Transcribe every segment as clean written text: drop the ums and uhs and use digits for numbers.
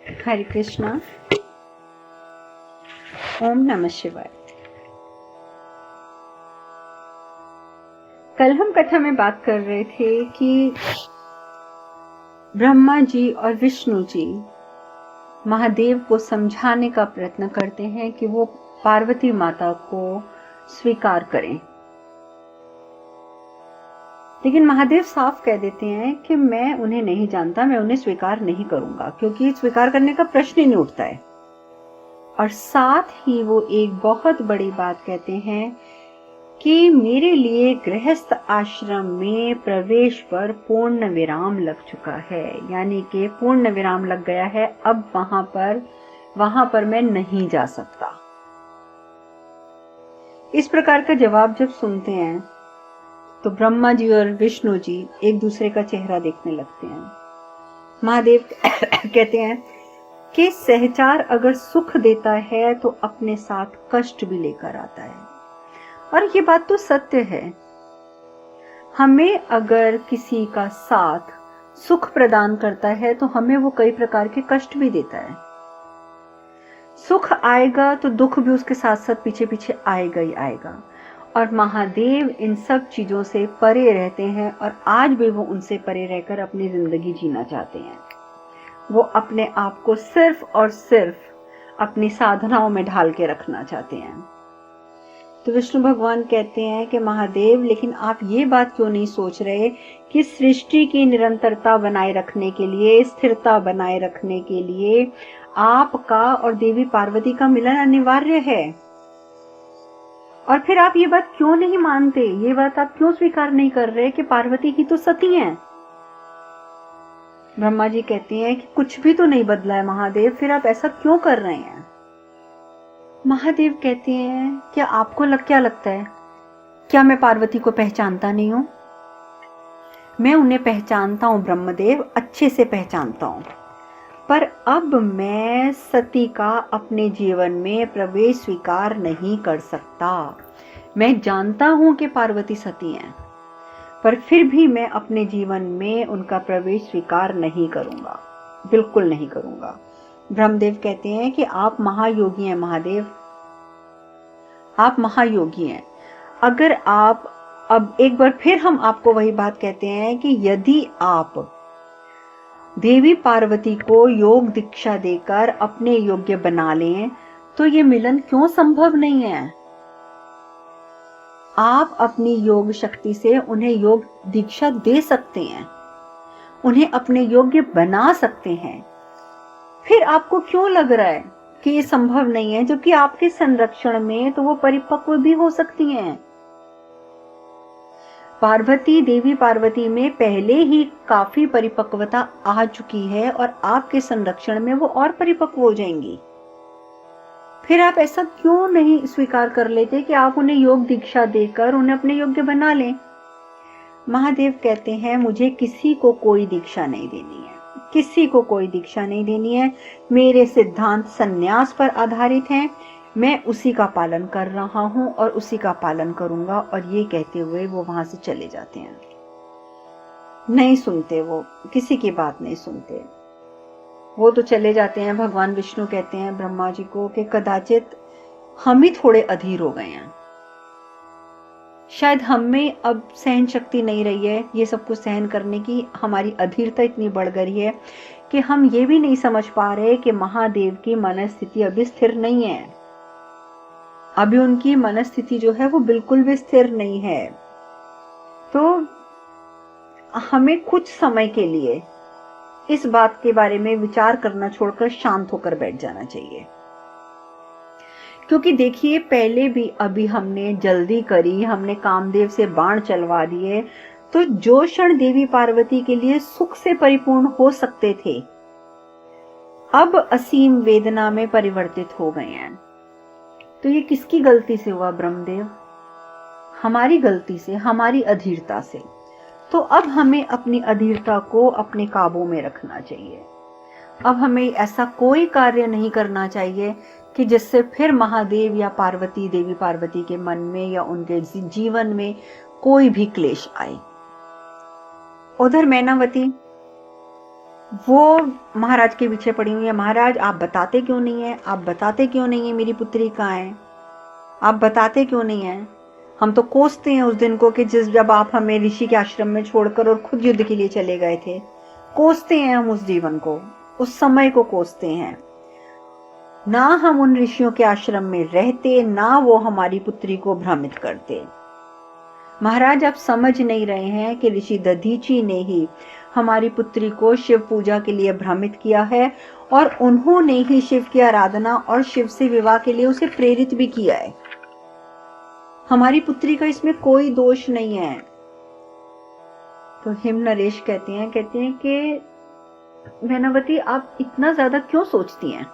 हरे कृष्णा। ओम नमः शिवाय। कल हम कथा में बात कर रहे थे कि ब्रह्मा जी और विष्णु जी महादेव को समझाने का प्रयत्न करते हैं कि वो पार्वती माता को स्वीकार करें, लेकिन महादेव साफ कह देते हैं कि मैं उन्हें नहीं जानता, मैं उन्हें स्वीकार नहीं करूंगा, क्योंकि स्वीकार करने का प्रश्न ही नहीं उठता है। और साथ ही वो एक बहुत बड़ी बात कहते हैं कि मेरे लिए गृहस्थ आश्रम में प्रवेश पर पूर्ण विराम लग चुका है, यानी कि पूर्ण विराम लग गया है। अब वहां पर मैं नहीं जा सकता। इस प्रकार का जवाब जब सुनते हैं तो ब्रह्मा जी और विष्णु जी एक दूसरे का चेहरा देखने लगते हैं। महादेव कहते हैं कि सहचार अगर सुख देता है तो अपने साथ कष्ट भी लेकर आता है, और ये बात तो सत्य है। हमें अगर किसी का साथ सुख प्रदान करता है तो हमें वो कई प्रकार के कष्ट भी देता है। सुख आएगा तो दुख भी उसके साथ साथ पीछे पीछे आएगा ही आएगा, और महादेव इन सब चीजों से परे रहते हैं और आज भी वो उनसे परे रहकर अपनी जिंदगी जीना चाहते हैं। वो अपने आप को सिर्फ और सिर्फ अपनी साधनाओं में ढाल के रखना चाहते हैं। तो विष्णु भगवान कहते हैं कि महादेव, लेकिन आप ये बात क्यों नहीं सोच रहे कि सृष्टि की निरंतरता बनाए रखने के लिए, स्थिरता बनाए रखने के लिए आपका और देवी पार्वती का मिलन अनिवार्य है। और फिर आप ये बात क्यों नहीं मानते, ये बात आप क्यों स्वीकार नहीं कर रहे कि पार्वती ही तो सती हैं। ब्रह्मा जी कहते हैं कि कुछ भी तो नहीं बदला है महादेव, फिर आप ऐसा क्यों कर रहे हैं। महादेव कहते हैं क्या आपको क्या लगता है, क्या मैं पार्वती को पहचानता नहीं हूं? मैं उन्हें पहचानता हूं ब्रह्मदेव, अच्छे से पहचानता हूं, पर अब मैं सती का अपने जीवन में प्रवेश स्वीकार नहीं कर सकता। मैं जानता हूं कि पार्वती सती हैं, पर फिर भी मैं अपने जीवन में उनका प्रवेश स्वीकार नहीं करूंगा, बिल्कुल नहीं करूंगा। ब्रह्मदेव कहते हैं कि आप महायोगी हैं महादेव, आप महायोगी हैं। अगर आप, अब एक बार फिर हम आपको वही बात कहते हैं कि यदि आप देवी पार्वती को योग दीक्षा देकर अपने योग्य बना लें तो ये मिलन क्यों संभव नहीं है। आप अपनी योग शक्ति से उन्हें योग दीक्षा दे सकते हैं, उन्हें अपने योग्य बना सकते हैं। फिर आपको क्यों लग रहा है कि ये संभव नहीं है, जबकि आपके संरक्षण में तो वो परिपक्व भी हो सकती हैं। पार्वती, देवी पार्वती में पहले ही काफी परिपक्वता आ चुकी है और आपके संरक्षण में वो और परिपक्व हो जाएंगी। फिर आप ऐसा क्यों नहीं स्वीकार कर लेते कि आप उन्हें योग दीक्षा देकर उन्हें अपने योग्य बना लें। महादेव कहते हैं मुझे किसी को कोई दीक्षा नहीं देनी है, किसी को कोई दीक्षा नहीं देनी है। मेरे सिद्धांत संन्यास पर आधारित हैं, मैं उसी का पालन कर रहा हूं और उसी का पालन करूंगा। और ये कहते हुए वो वहां से चले जाते हैं। नहीं सुनते, वो किसी की बात नहीं सुनते, वो तो चले जाते हैं। भगवान विष्णु कहते हैं ब्रह्मा जी को कि कदाचित हम ही थोड़े अधीर हो गए हैं, शायद हम में अब सहन शक्ति नहीं रही है ये सब कुछ सहन करने की। हमारी अधीरता इतनी बढ़ गई है कि हम ये भी नहीं समझ पा रहे कि महादेव की मनस्थिति अभी स्थिर नहीं है। अभी उनकी मनस्थिति जो है वो बिल्कुल भी स्थिर नहीं है। तो हमें कुछ समय के लिए इस बात के बारे में विचार करना छोड़कर शांत होकर बैठ जाना चाहिए। क्योंकि देखिए, पहले भी अभी हमने जल्दी करी, हमने कामदेव से बाण चलवा दिए, तो जो क्षण देवी पार्वती के लिए सुख से परिपूर्ण हो सकते थे अब असीम वेदना में परिवर्तित हो गए हैं। तो ये किसकी गलती से हुआ ब्रह्मदेव? हमारी गलती से, हमारी अधीरता से। तो अब हमें अपनी अधीरता को अपने काबू में रखना चाहिए। अब हमें ऐसा कोई कार्य नहीं करना चाहिए कि जिससे फिर महादेव या पार्वती, देवी पार्वती के मन में या उनके जीवन में कोई भी क्लेश आए। उधर मैनावती वो महाराज के पीछे पड़ी हुई है, महाराज आप बताते क्यों नहीं है, आप बताते क्यों नहीं है मेरी पुत्री कहाँ है, आप बताते क्यों नहीं है। हम तो कोसते हैं उस दिन को कि जब आप हमें ऋषि के आश्रम में छोड़कर और खुद युद्ध के लिए चले गए थे। कोसते हैं हम उस जीवन को, उस समय को कोसते हैं। ना हम उन ऋषियों के आश्रम में रहते, ना वो हमारी पुत्री को भ्रमित करते। महाराज आप समझ नहीं रहे हैं कि ऋषि दधीची ने ही हमारी पुत्री को शिव पूजा के लिए भ्रमित किया है और उन्होंने ही शिव की आराधना और शिव से विवाह के लिए उसे प्रेरित भी किया है। हमारी पुत्री का इसमें कोई दोष नहीं है। तो हिम नरेश कहते हैं कि वैनावती आप इतना ज्यादा क्यों सोचती हैं।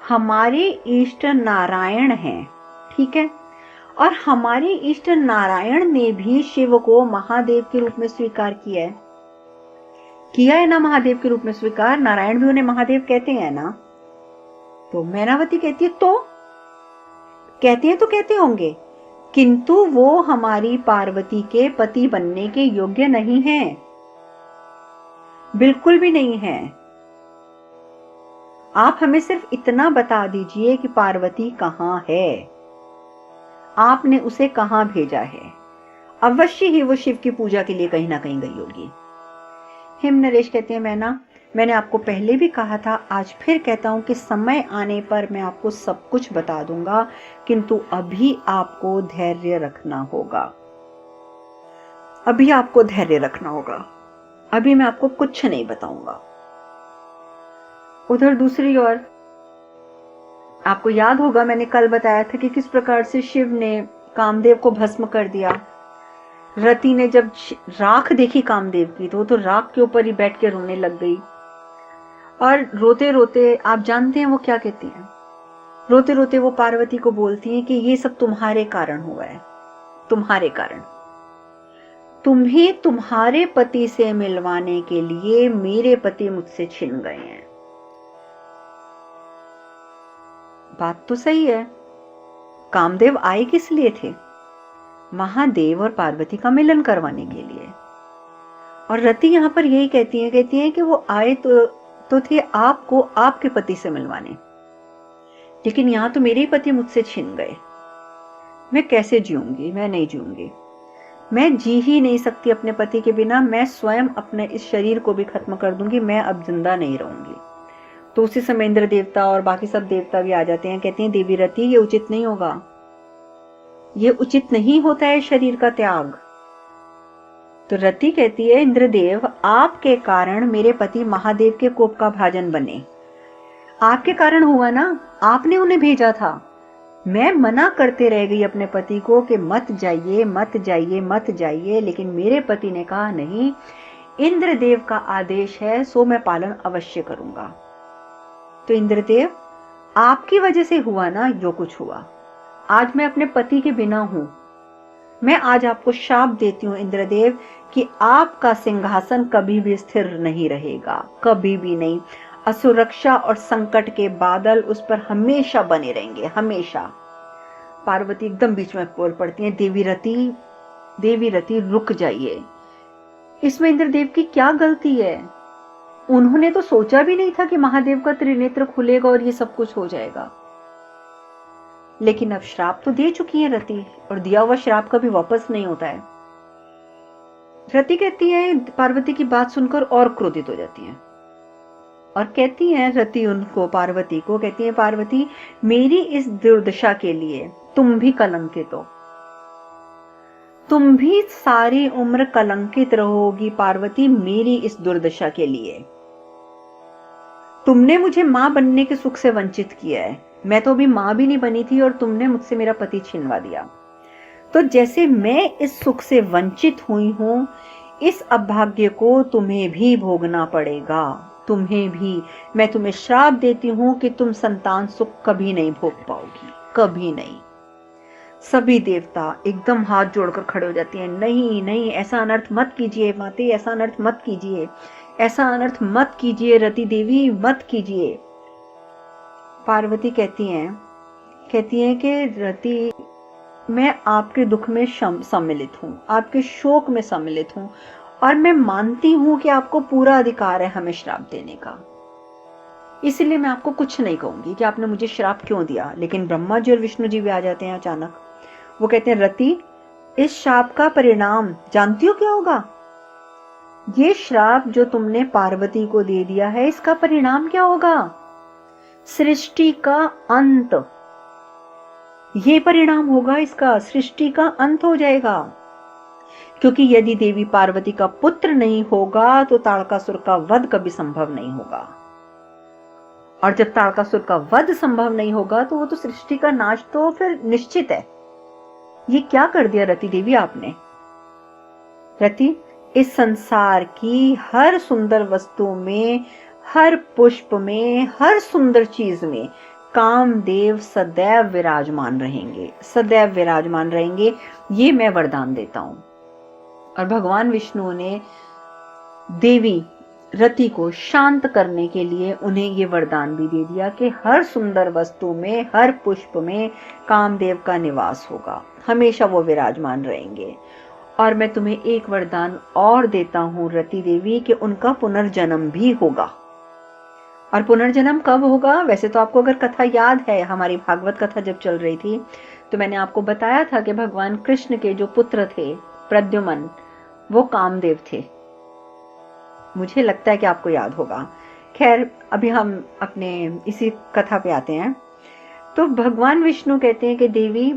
हमारे इष्ट नारायण हैं, ठीक है, और हमारे इष्ट नारायण ने भी शिव को महादेव के रूप में स्वीकार किया है ना, महादेव के रूप में स्वीकार। नारायण भी उन्हें महादेव कहते हैं ना। तो मैनावती कहती है तो कहते हैं तो कहते होंगे, किंतु वो हमारी पार्वती के पति बनने के योग्य नहीं हैं, बिल्कुल भी नहीं है। आप हमें सिर्फ इतना बता दीजिए कि पार्वती कहाँ है, आपने उसे कहां भेजा है। अवश्य ही वो शिव की पूजा के लिए कहीं ना कहीं गई होगी। हिम नरेश कहते हैं मैंने आपको पहले भी कहा था, आज फिर कहता हूं कि समय आने पर मैं आपको सब कुछ बता दूंगा, किंतु अभी आपको धैर्य रखना होगा। अभी आपको धैर्य रखना होगा, अभी मैं आपको कुछ नहीं बताऊंगा। उधर दूसरी ओर आपको याद होगा मैंने कल बताया था कि किस प्रकार से शिव ने कामदेव को भस्म कर दिया। रति ने जब राख देखी कामदेव की तो राख के ऊपर ही बैठ के रोने लग गई, और रोते रोते आप जानते हैं वो क्या कहती हैं। रोते रोते वो पार्वती को बोलती हैं कि ये सब तुम्हारे कारण हुआ है, तुम्हारे कारण। तुम्हें तुम्हारे पति से मिलवाने के लिए मेरे पति मुझसे छिन गए हैं। बात तो सही है, कामदेव आए किस लिए थे, महादेव और पार्वती का मिलन करवाने के लिए। और रति यहां पर यही कहती है कि वो आए तो थे आपको आपके पति से मिलवाने, लेकिन यहां तो मेरे ही पति मुझसे छिन गए। मैं कैसे जीऊंगी, मैं नहीं जीऊंगी, मैं जी ही नहीं सकती अपने पति के बिना। मैं स्वयं अपने इस शरीर को भी खत्म कर दूंगी, मैं अब जिंदा नहीं रहूंगी। तो उसी समय इंद्र देवता और बाकी सब देवता भी आ जाते हैं, कहते हैं देवी रति ये उचित नहीं होगा, ये उचित नहीं होता है शरीर का त्याग। तो रति कहती है इंद्रदेव आपके कारण मेरे पति महादेव के कोप का भाजन बने, आपके कारण हुआ ना, आपने उन्हें भेजा था। मैं मना करते रह गई अपने पति को कि मत जाइए मत जाइए मत जाइए, लेकिन मेरे पति ने कहा नहीं, इंद्रदेव का आदेश है सो मैं पालन अवश्य करूंगा। तो इंद्रदेव आपकी वजह से हुआ ना जो कुछ हुआ, आज मैं अपने पति के बिना हूं। मैं आज आपको शाप देती हूं इंद्रदेव कि आपका सिंहासन कभी भी स्थिर नहीं रहेगा, कभी भी नहीं। असुरक्षा और संकट के बादल उस पर हमेशा बने रहेंगे, हमेशा। पार्वती एकदम बीच में बोल पड़ती है, देवी रति रुक जाइए, इसमें इंद्रदेव की क्या गलती है। उन्होंने तो सोचा भी नहीं था कि महादेव का त्रिनेत्र खुलेगा और ये सब कुछ हो जाएगा। लेकिन अब श्राप तो दे चुकी है रति, और दिया हुआ श्राप कभी वापस नहीं होता है। रति कहती है, पार्वती की बात सुनकर और क्रोधित हो जाती है और कहती है रति उनको, पार्वती को कहती है, पार्वती मेरी इस दुर्दशा के लिए तुम भी कलंकित हो, तुम भी सारी उम्र कलंकित रहोगी पार्वती मेरी इस दुर्दशा के लिए। तुमने मुझे मां बनने के सुख से वंचित किया है, मैं तो अभी मां भी नहीं बनी थी और तुमने मुझसे मेरा पति छिनवा दिया। तो जैसे मैं इस सुख से वंचित हुई हूं, इस अभाग्य को तुम्हें भी भोगना पड़ेगा, तुम्हें भी। मैं तुम्हें श्राप देती हूं कि तुम संतान सुख कभी नहीं भोग पाओगी, कभी नहीं। सभी देवता एकदम हाथ जोड़कर खड़े हो जाती हैं, नहीं नहीं ऐसा अनर्थ मत कीजिए माते, ऐसा अनर्थ मत कीजिए, ऐसा अनर्थ मत कीजिए रति देवी, मत कीजिए। पार्वती कहती हैं कि रति मैं आपके दुख में सम्मिलित हूं, आपके शोक में सम्मिलित हूं, और मैं मानती हूं कि आपको पूरा अधिकार है हमें श्राप देने का, इसलिए मैं आपको कुछ नहीं कहूंगी कि आपने मुझे श्राप क्यों दिया। लेकिन ब्रह्मा जी और विष्णु जी भी आ जाते हैं अचानक। वो कहते हैं, रति, इस श्राप का परिणाम जानती हो क्या होगा? ये श्राप जो तुमने पार्वती को दे दिया है, इसका परिणाम क्या होगा? सृष्टि का अंत। ये परिणाम होगा इसका, सृष्टि का अंत हो जाएगा। क्योंकि यदि देवी पार्वती का पुत्र नहीं होगा तो ताड़कासुर का वध कभी संभव नहीं होगा, और जब ताड़कासुर का वध संभव नहीं होगा तो वो तो सृष्टि का नाश तो फिर निश्चित है। ये क्या कर दिया रति देवी आपने? रति, इस संसार की हर सुंदर वस्तु में, हर पुष्प में, हर सुंदर चीज में कामदेव सदैव विराजमान रहेंगे, सदैव विराजमान रहेंगे, ये मैं वरदान देता हूं। और भगवान विष्णु ने देवी रति को शांत करने के लिए उन्हें ये वरदान भी दे दिया कि हर सुंदर वस्तु में, हर पुष्प में कामदेव का निवास होगा, हमेशा वो विराजमान रहेंगे। और मैं तुम्हें एक वरदान और देता हूं रति देवी कि उनका पुनर्जन्म भी होगा। और पुनर्जन्म कब होगा? वैसे तो आपको अगर कथा याद है, हमारी भागवत कथा जब चल रही थी तो मैंने आपको बताया था कि भगवान कृष्ण के जो पुत्र थे प्रद्युम्न, वो कामदेव थे। मुझे लगता है कि आपको याद होगा। खैर, अभी हम अपने इसी कथा पे आते हैं। तो भगवान विष्णु कहते हैं कि देवी,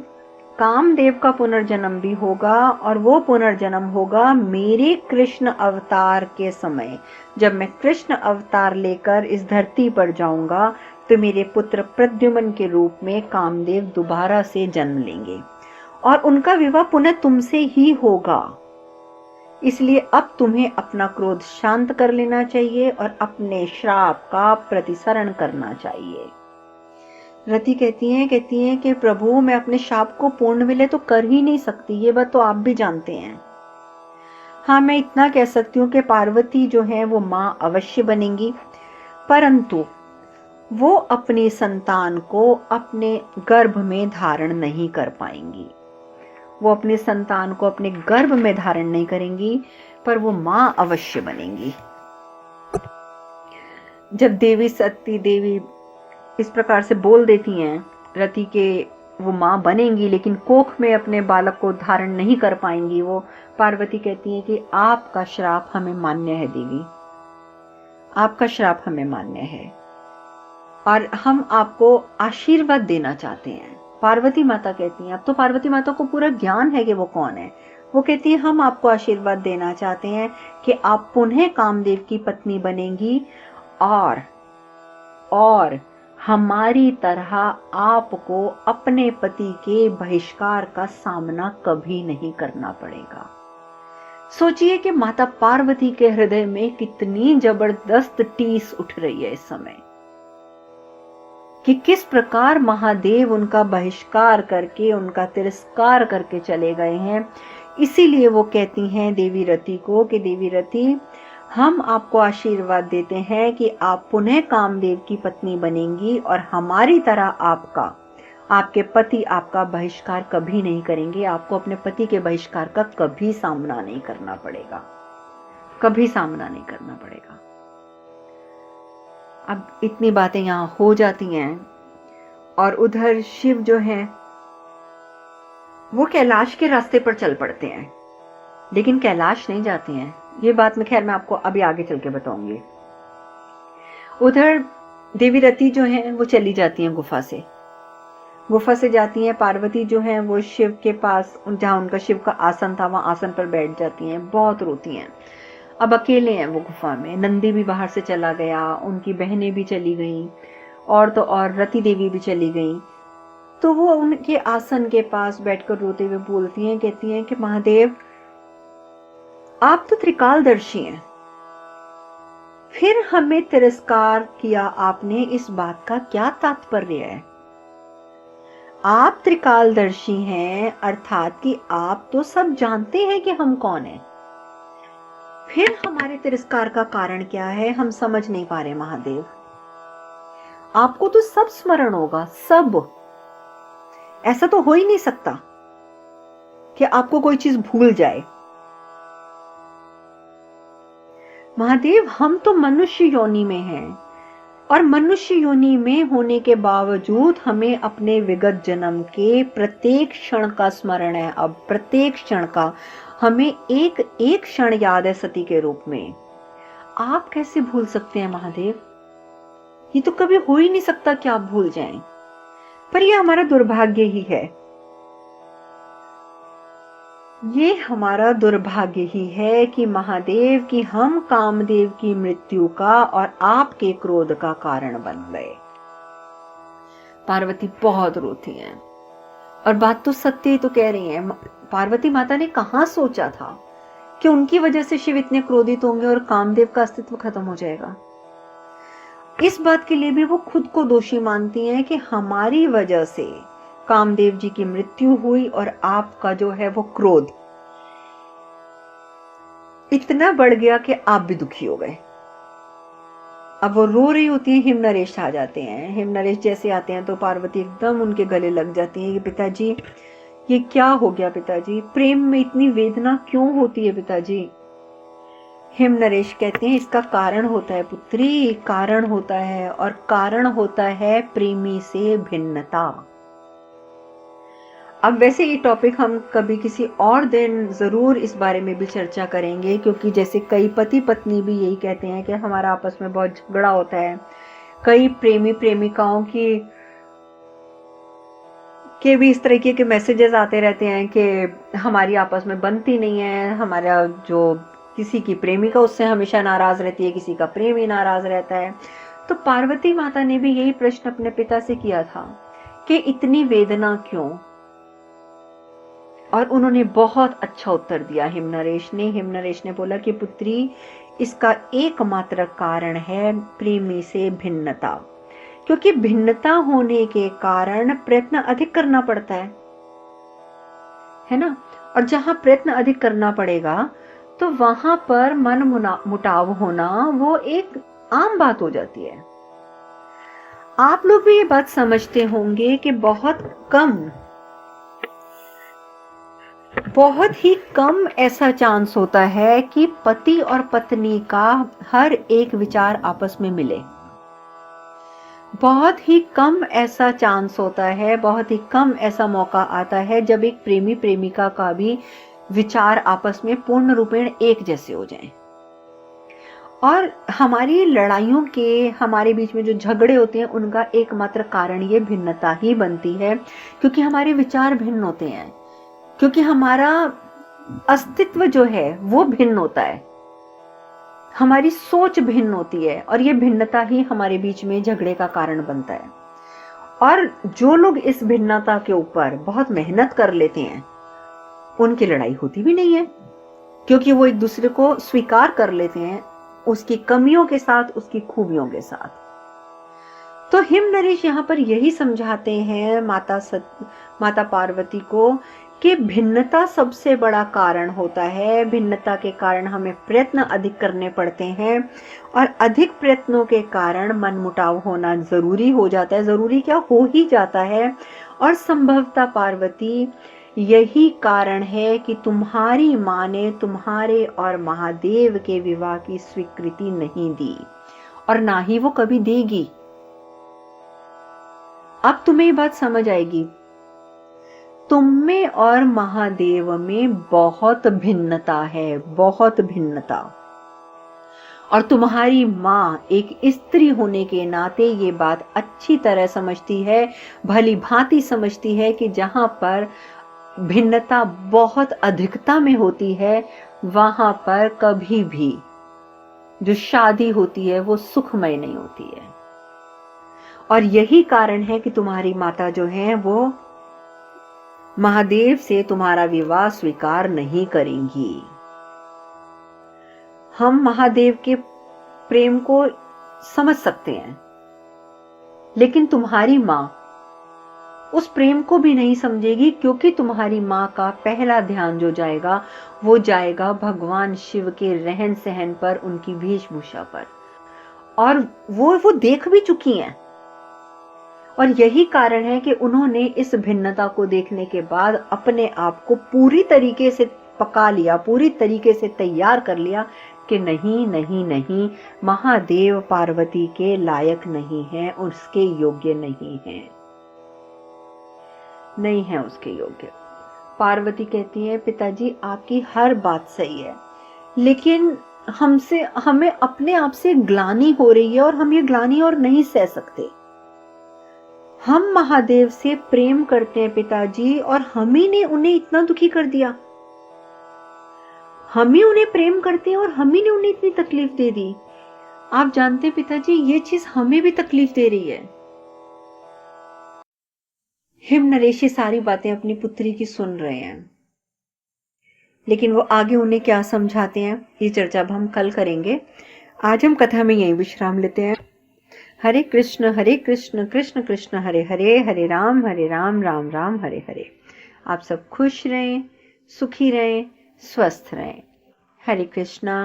कामदेव का पुनर्जन्म भी होगा, और वो पुनर्जन्म होगा मेरे कृष्ण अवतार के समय। जब मैं कृष्ण अवतार लेकर इस धरती पर जाऊंगा तो मेरे पुत्र प्रद्युम्न के रूप में कामदेव दोबारा से जन्म लेंगे, और उनका विवाह पुनः तुमसे ही होगा। इसलिए अब तुम्हें अपना क्रोध शांत कर लेना चाहिए और अपने श्राप का प्रतिसरण करना चाहिए। रति कहती हैं कि प्रभु, मैं अपने शाप को पूर्ण विलय तो कर ही नहीं सकती, ये बात तो आप भी जानते हैं। हाँ, मैं इतना कह सकती हूँ कि पार्वती जो है वो माँ अवश्य बनेंगी, परंतु वो अपनी संतान को अपने गर्भ में धारण नहीं कर पाएंगी। वो अपने संतान को अपने गर्भ में धारण नहीं करेंगी, पर वो माँ अवश्य बनेंगी। जब देवी सती देवी इस प्रकार से बोल देती हैं रति के वो माँ बनेंगी, लेकिन कोख में अपने बालक को धारण नहीं कर पाएंगी, वो पार्वती कहती है कि आपका श्राप हमें मान्य है देवी, आपका श्राप हमें मान्य है, और हम आपको आशीर्वाद देना चाहते हैं। पार्वती माता कहती हैं, अब तो पार्वती माता को पूरा ज्ञान है कि वो कौन है। वो कहती है, हम आपको आशीर्वाद देना चाहते हैं कि आप पुनः कामदेव की पत्नी बनेंगी, और हमारी तरह आपको अपने पति के बहिष्कार का सामना कभी नहीं करना पड़ेगा। सोचिए कि माता पार्वती के हृदय में कितनी जबरदस्त टीस उठ रही है इस समय, कि किस प्रकार महादेव उनका बहिष्कार करके, उनका तिरस्कार करके चले गए हैं। इसीलिए वो कहती हैं देवी रति को कि देवी रति, हम आपको आशीर्वाद देते हैं कि आप पुनः कामदेव की पत्नी बनेंगी, और हमारी तरह आपके पति आपका बहिष्कार कभी नहीं करेंगे। आपको अपने पति के बहिष्कार का कभी सामना नहीं करना पड़ेगा, कभी सामना नहीं करना पड़ेगा। अब इतनी बातें यहाँ हो जाती हैं, और उधर शिव जो हैं वो कैलाश के रास्ते पर चल पड़ते हैं, लेकिन कैलाश नहीं जाते हैं। ये बात मैं खैर मैं आपको अभी आगे चल के बताऊंगी। उधर देवी रति जो है वो चली जाती हैं गुफा से जाती हैं। पार्वती जो है वो शिव के पास, जहाँ उनका शिव का आसन था, वहां आसन पर बैठ जाती हैं, बहुत रोती हैं। अब अकेले हैं वो गुफा में। नंदी भी बाहर से चला गया, उनकी बहनें भी चली गई, और तो और रति देवी भी चली गई। तो वो उनके आसन के पास बैठकर रोते हुए बोलती हैं, कहती हैं कि महादेव, आप तो त्रिकालदर्शी हैं, फिर हमें तिरस्कार किया आपने, इस बात का क्या तात्पर्य है? आप त्रिकालदर्शी हैं, अर्थात कि आप तो सब जानते हैं कि हम कौन हैं, फिर हमारे तिरस्कार का कारण क्या है? हम समझ नहीं पा रहे महादेव। आपको तो सब स्मरण होगा, सब। ऐसा तो हो ही नहीं सकता कि आपको कोई चीज भूल जाए। महादेव हम तो मनुष्य योनि में हैं, और मनुष्य योनि में होने के बावजूद हमें अपने विगत जन्म के प्रत्येक क्षण का स्मरण है। अब प्रत्येक क्षण का हमें एक एक क्षण याद है सती के रूप में। आप कैसे भूल सकते हैं महादेव? ये तो कभी हो ही नहीं सकता कि आप भूल जाएं। पर यह हमारा दुर्भाग्य ही है, ये हमारा दुर्भाग्य ही है कि महादेव की हम कामदेव की मृत्यु का और आपके क्रोध का कारण बन गए। पार्वती बहुत रोती हैं, और बात तो सत्य ही तो कह रही हैं। पार्वती माता ने कहां सोचा था कि उनकी वजह से शिव इतने क्रोधित होंगे और कामदेव का अस्तित्व खत्म हो जाएगा। इस बात के लिए भी वो खुद को दोषी मानती हैं कि हमारी वजह से कामदेव जी की मृत्यु हुई और आपका जो है वो क्रोध इतना बढ़ गया कि आप भी दुखी हो गए। अब वो रो रही होती है, हिमनरेश आ जाते हैं। हिमनरेश जैसे आते हैं तो पार्वती एकदम उनके गले लग जाती है कि पिताजी ये क्या हो गया पिताजी, प्रेम में इतनी वेदना क्यों होती है पिताजी? हिमनरेश कहते हैं इसका कारण होता है पुत्री, कारण होता है, और कारण होता है प्रेमी से भिन्नता। अब वैसे ये टॉपिक हम कभी किसी और दिन जरूर इस बारे में भी चर्चा करेंगे, क्योंकि जैसे कई पति पत्नी भी यही कहते हैं कि हमारा आपस में बहुत झगड़ा होता है। कई प्रेमी प्रेमिकाओं के भी इस तरीके के मैसेजेस आते रहते हैं कि हमारी आपस में बनती नहीं है, हमारा जो किसी की प्रेमिका उससे हमेशा नाराज रहती है, किसी का प्रेमी नाराज रहता है। तो पार्वती माता ने भी यही प्रश्न अपने पिता से किया था कि इतनी वेदना क्यों, और उन्होंने बहुत अच्छा उत्तर दिया हिमनरेश ने बोला कि पुत्री इसका एकमात्र कारण है प्रेमी से भिन्नता, क्योंकि भिन्नता होने के कारण प्रयत्न अधिक करना पड़ता है ना। और जहां प्रयत्न अधिक करना पड़ेगा तो वहां पर मन मुटाव होना वो एक आम बात हो जाती है। आप लोग भी ये बात समझते होंगे कि बहुत ही कम ऐसा चांस होता है कि पति और पत्नी का हर एक विचार आपस में मिले। बहुत ही कम ऐसा चांस होता है, बहुत ही कम ऐसा मौका आता है जब एक प्रेमी प्रेमिका का भी विचार आपस में पूर्ण रूपेण एक जैसे हो जाएं। और हमारी लड़ाइयों के, हमारे बीच में जो झगड़े होते हैं, उनका एकमात्र कारण ये भिन्नता ही बनती है, क्योंकि हमारे विचार भिन्न होते हैं, क्योंकि हमारा अस्तित्व जो है वो भिन्न होता है, हमारी सोच भिन्न होती है, और ये भिन्नता ही हमारे बीच में झगड़े का कारण बनता है। और जो लोग इस भिन्नता के ऊपर बहुत मेहनत कर लेते हैं उनकी लड़ाई होती भी नहीं है, क्योंकि वो एक दूसरे को स्वीकार कर लेते हैं, उसकी कमियों के साथ, उसकी खूबियों के साथ। तो हिमनरेश यहाँ पर यही समझाते हैं माता पार्वती को कि भिन्नता सबसे बड़ा कारण होता है। भिन्नता के कारण हमें प्रयत्न अधिक करने पड़ते हैं, और अधिक प्रयत्नों के कारण मनमुटाव होना जरूरी हो जाता है, जरूरी क्या हो ही जाता है। और संभवतः पार्वती यही कारण है कि तुम्हारी माँ ने तुम्हारे और महादेव के विवाह की स्वीकृति नहीं दी, और ना ही वो कभी देगी। अब तुम्हें ये बात समझ आएगी, तुम में और महादेव में बहुत भिन्नता है, बहुत भिन्नता। और तुम्हारी माँ एक स्त्री होने के नाते ये बात अच्छी तरह समझती है, भली भांति समझती है कि जहां पर भिन्नता बहुत अधिकता में होती है, वहां पर कभी भी जो शादी होती है वो सुखमय नहीं होती है। और यही कारण है कि तुम्हारी माता जो है वो महादेव से तुम्हारा विवाह स्वीकार नहीं करेंगी। हम महादेव के प्रेम को समझ सकते हैं, लेकिन तुम्हारी मां उस प्रेम को भी नहीं समझेगी, क्योंकि तुम्हारी मां का पहला ध्यान जो जाएगा वो जाएगा भगवान शिव के रहन सहन पर, उनकी वेशभूषा पर, और वो देख भी चुकी हैं। और यही कारण है कि उन्होंने इस भिन्नता को देखने के बाद अपने आप को पूरी तरीके से पका लिया, पूरी तरीके से तैयार कर लिया कि नहीं नहीं नहीं, महादेव पार्वती के लायक नहीं है, उसके योग्य नहीं है, नहीं है उसके योग्य। पार्वती कहती है पिताजी आपकी हर बात सही है, लेकिन हमें अपने आप से ग्लानि हो रही है और हम ये ग्लानि और नहीं सह सकते। हम महादेव से प्रेम करते हैं पिताजी, और हम ही ने उन्हें इतना दुखी कर दिया। हम ही उन्हें प्रेम करते हैं और हम ही ने उन्हें इतनी तकलीफ दे दी। आप जानते हैं पिताजी, ये चीज हमें भी तकलीफ दे रही है। हिम नरेश ये सारी बातें अपनी पुत्री की सुन रहे हैं, लेकिन वो आगे उन्हें क्या समझाते हैं ये चर्चा अब हम कल करेंगे। आज हम कथा में यही विश्राम लेते हैं। हरे कृष्ण कृष्ण कृष्ण हरे हरे, हरे राम राम राम हरे हरे। आप सब खुश रहें, सुखी रहें, स्वस्थ रहें। हरे कृष्णा।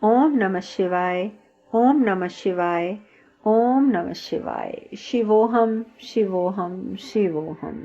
ओम नमः शिवाय, ओम नमः शिवाय, ओम नमः शिवाय। शिवोहम शिवोहम शिवोहम।